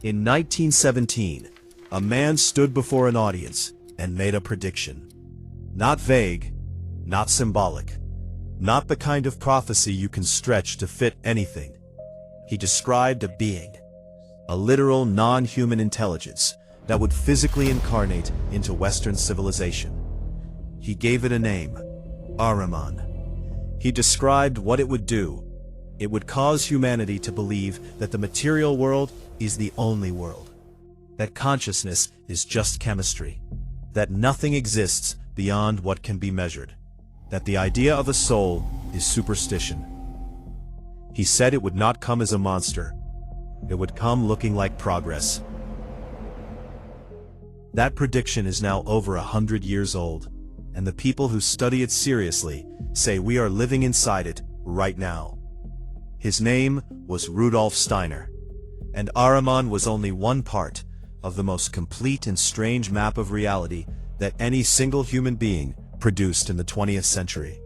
In 1917, a man stood before an audience and made a prediction. Not vague, not symbolic, not the kind of prophecy you can stretch to fit anything. He described a being, a literal non-human intelligence that would physically incarnate into Western civilization. He gave it a name, Ahriman. He described what it would do. It would cause humanity to believe that the material world is the only world, that consciousness is just chemistry, that nothing exists beyond what can be measured, that the idea of a soul is superstition. He said it would not come as a monster. It would come looking like progress. That prediction is now over 100 years old, and the people who study it seriously say we are living inside it right now. His name was Rudolf Steiner, and Ahriman was only one part of the most complete and strange map of reality that any single human being produced in the 20th century.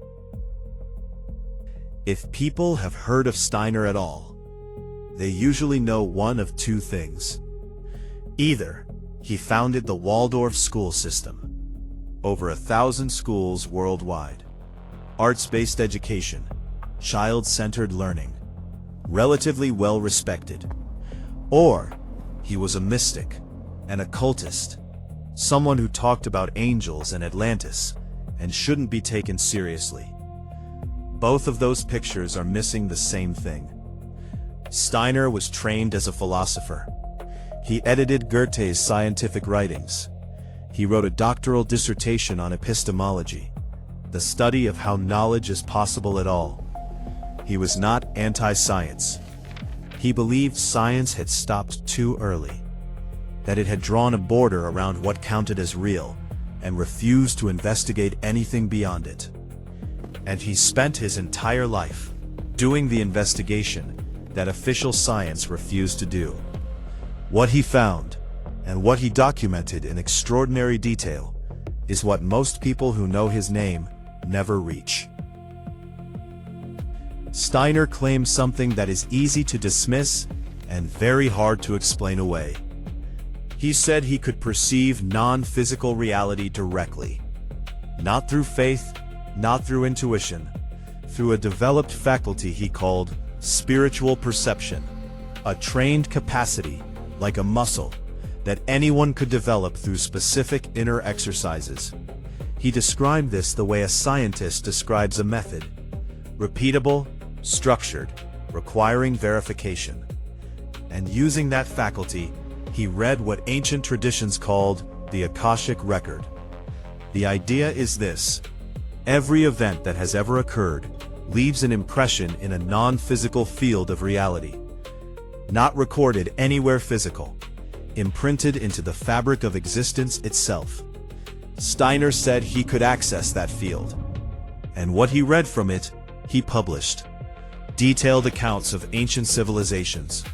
If people have heard of Steiner at all, they usually know one of two things. Either he founded the Waldorf school system, over 1,000 schools worldwide, arts-based education, child-centered learning, relatively well-respected, or he was a mystic, an occultist, someone who talked about angels and Atlantis and shouldn't be taken seriously. Both of those pictures are missing the same thing. Steiner was trained as a philosopher. He edited Goethe's scientific writings. He wrote a doctoral dissertation on epistemology, the study of how knowledge is possible at all. He was not anti-science. He believed science had stopped too early, that it had drawn a border around what counted as real and refused to investigate anything beyond it. And he spent his entire life doing the investigation that official science refused to do. What he found, and what he documented in extraordinary detail, is what most people who know his name never reach. Steiner claimed something that is easy to dismiss and very hard to explain away. He said he could perceive non-physical reality directly, not through faith, not through intuition, through a developed faculty he called spiritual perception, a trained capacity, like a muscle, that anyone could develop through specific inner exercises. He described this the way a scientist describes a method: repeatable, structured, requiring verification. And using that faculty, he read what ancient traditions called the Akashic record. The idea is this: every event that has ever occurred leaves an impression in a non-physical field of reality, not recorded anywhere physical, imprinted into the fabric of existence itself. Steiner said he could access that field, and what he read from it, he published. Detailed accounts of ancient civilizations,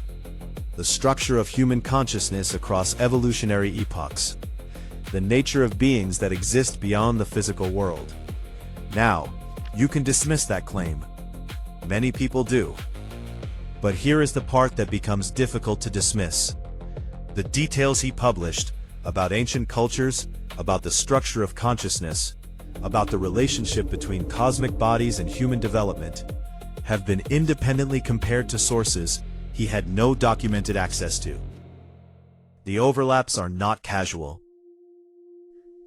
the structure of human consciousness across evolutionary epochs, the nature of beings that exist beyond the physical world. Now, you can dismiss that claim. Many people do. But here is the part that becomes difficult to dismiss. The details he published about ancient cultures, about the structure of consciousness, about the relationship between cosmic bodies and human development, have been independently compared to sources he had no documented access to. The overlaps are not casual.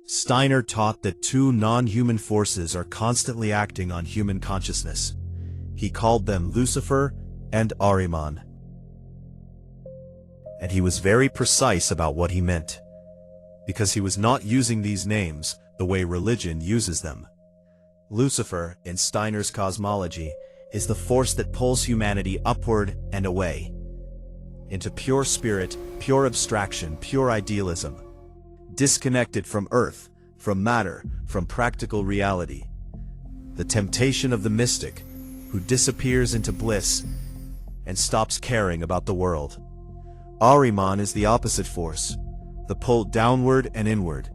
Steiner taught that two non-human forces are constantly acting on human consciousness. He called them Lucifer and Ahriman. And he was very precise about what he meant, because he was not using these names the way religion uses them. Lucifer, in Steiner's cosmology, is the force that pulls humanity upward and away, into pure spirit, pure abstraction, pure idealism, disconnected from earth, from matter, from practical reality. The temptation of the mystic, who disappears into bliss and stops caring about the world. Ahriman is the opposite force, the pull downward and inward,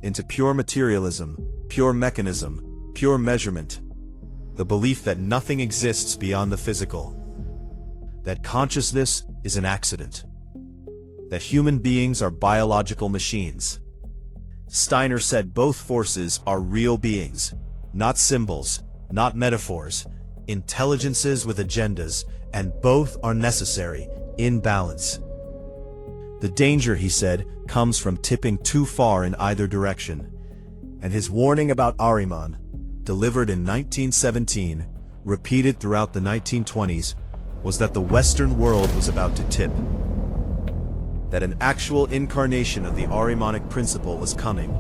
into pure materialism, pure mechanism, pure measurement. The belief that nothing exists beyond the physical, that consciousness is an accident. that human beings are biological machines. Steiner said both forces are real beings, not symbols, not metaphors, intelligences with agendas, and both are necessary, in balance. The danger, he said, comes from tipping too far in either direction. And his warning about Ahriman, delivered in 1917, repeated throughout the 1920s, was that the Western world was about to tip. That an actual incarnation of the Ahrimanic principle was coming.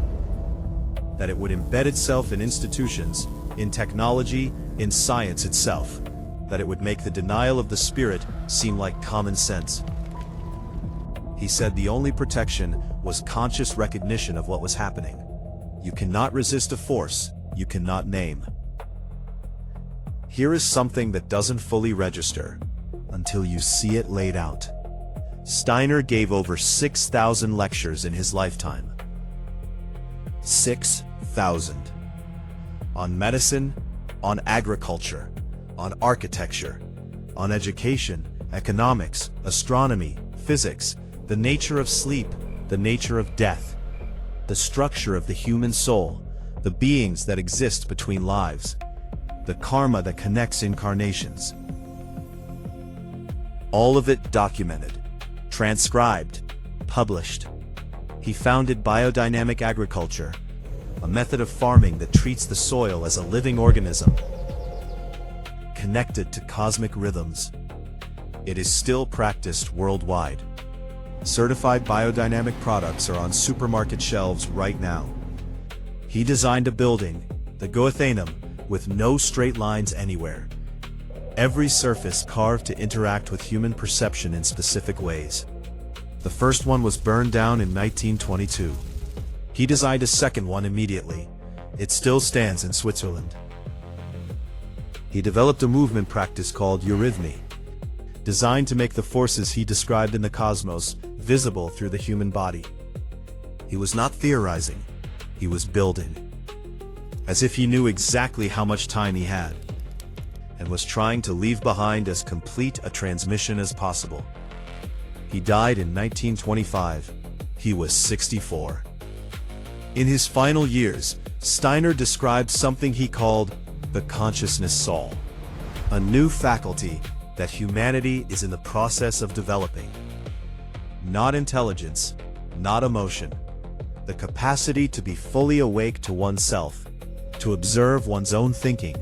That it would embed itself in institutions, in technology, in science itself. That it would make the denial of the spirit seem like common sense. He said the only protection was conscious recognition of what was happening. You cannot resist a force you cannot name. Here is something that doesn't fully register until you see it laid out. Steiner gave over 6,000 lectures in his lifetime. 6,000. On medicine, on agriculture, on architecture, on education, economics, astronomy, physics, the nature of sleep, the nature of death, the structure of the human soul, the beings that exist between lives, the karma that connects incarnations. All of it documented, transcribed, published. He founded biodynamic agriculture, a method of farming that treats the soil as a living organism, connected to cosmic rhythms. It is still practiced worldwide. Certified biodynamic products are on supermarket shelves right now. He designed a building, the Goethanum, with no straight lines anywhere. Every surface carved to interact with human perception in specific ways. The first one was burned down in 1922. He designed a second one immediately. It still stands in Switzerland. He developed a movement practice called eurythmy, designed to make the forces he described in the cosmos visible through the human body. He was not theorizing, he was building. As if he knew exactly how much time he had, and was trying to leave behind as complete a transmission as possible. He died in 1925. He was 64. In his final years, Steiner described something he called the consciousness soul, a new faculty that humanity is in the process of developing. Not intelligence, not emotion, the capacity to be fully awake to oneself, to observe one's own thinking,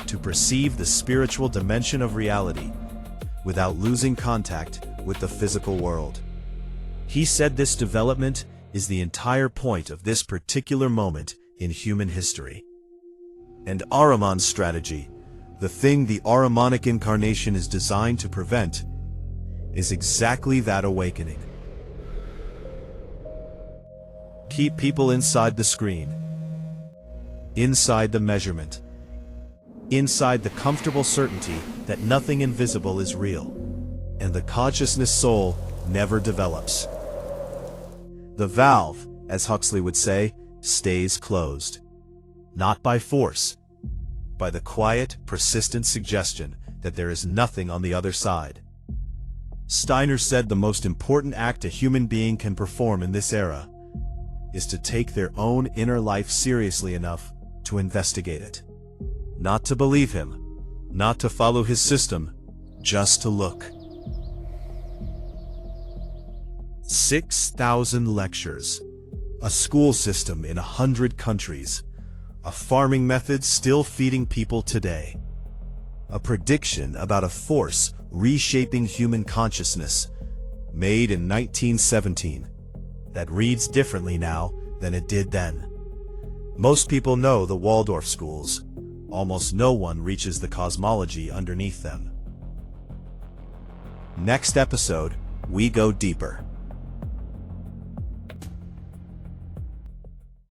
to perceive the spiritual dimension of reality without losing contact with the physical world. He said this development is the entire point of this particular moment in human history. And Ahriman's strategy, the thing the Ahrimanic incarnation is designed to prevent, is exactly that awakening. Keep people inside the screen, inside the measurement, inside the comfortable certainty that nothing invisible is real, and the consciousness soul never develops. The valve, as Huxley would say, stays closed. Not by force, by the quiet, persistent suggestion that there is nothing on the other side. Steiner said the most important act a human being can perform in this era is to take their own inner life seriously enough to investigate it. Not to believe him, not to follow his system, just to look. 6,000 lectures, a school system in 100 countries, a farming method still feeding people today, a prediction about a force reshaping human consciousness, made in 1917, that reads differently now than it did then. Most people know the Waldorf schools. Almost no one reaches the cosmology underneath them. Next episode, we go deeper.